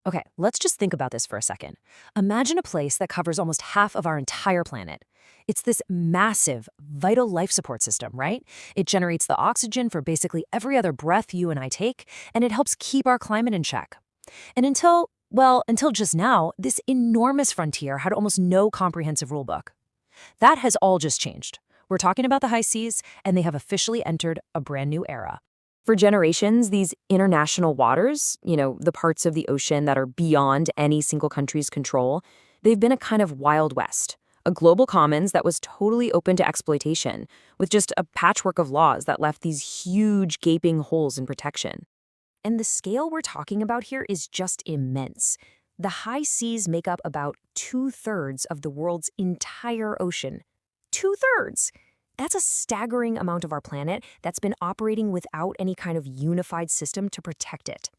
Okay, let's just think about this for a second. Imagine a place that covers almost half of our entire planet. It's this massive, vital life support system, right? It generates the oxygen for basically every other breath you and I take, and it helps keep our climate in check. And until just now, this enormous frontier had almost no comprehensive rulebook. That has all just changed. We're talking about the high seas, and they have officially entered a brand new era. For generations, these international waters, the parts of the ocean that are beyond any single country's control, they've been a kind of Wild West, a global commons that was totally open to exploitation, with just a patchwork of laws that left these huge gaping holes in protection. And the scale we're talking about here is just immense. The high seas make up about 2/3 of the world's entire ocean. 2/3! That's a staggering amount of our planet that's been operating without any kind of unified system to protect it.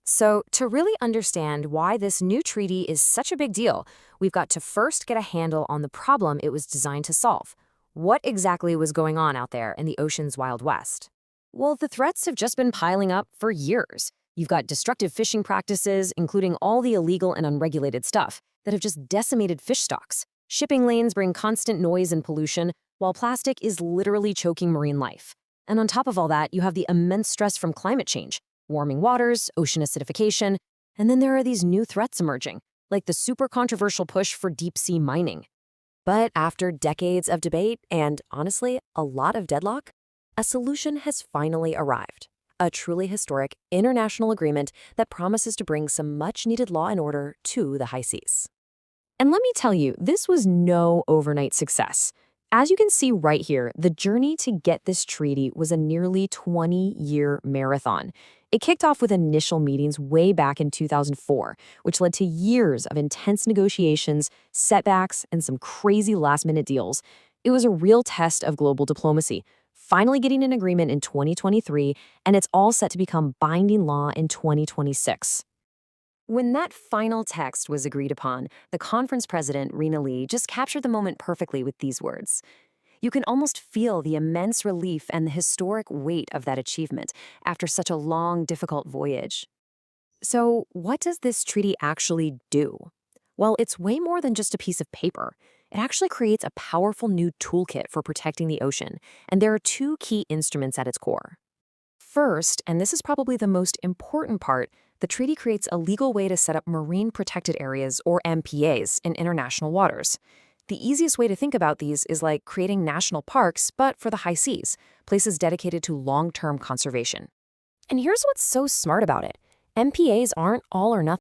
So, to really understand why this new treaty is such a big deal, we've got to first get a handle on the problem it was designed to solve. What exactly was going on out there in the ocean's Wild West? Well, the threats have just been piling up for years. You've got destructive fishing practices, including all the illegal and unregulated stuff, that have just decimated fish stocks. Shipping lanes bring constant noise and pollution, while plastic is literally choking marine life. And on top of all that, you have the immense stress from climate change, warming waters, ocean acidification, and then there are these new threats emerging, like the super controversial push for deep-sea mining. But after decades of debate and, honestly, a lot of deadlock, a solution has finally arrived. A truly historic international agreement that promises to bring some much-needed law and order to the high seas. And let me tell you, this was no overnight success. As you can see right here, the journey to get this treaty was a nearly 20-year marathon. It kicked off with initial meetings way back in 2004, which led to years of intense negotiations, setbacks, and some crazy last-minute deals. It was a real test of global diplomacy, finally getting an agreement in 2023, and it's all set to become binding law in 2026. When that final text was agreed upon, the conference president, Rena Lee, just captured the moment perfectly with these words. You can almost feel the immense relief and the historic weight of that achievement after such a long, difficult voyage. So, what does this treaty actually do? Well, it's way more than just a piece of paper. It actually creates a powerful new toolkit for protecting the ocean, and there are two key instruments at its core. First, and this is probably the most important part, the treaty creates a legal way to set up marine protected areas, or MPAs, in international waters. The easiest way to think about these is like creating national parks, but for the high seas, places dedicated to long-term conservation. And here's what's so smart about it. MPAs aren't all or nothing.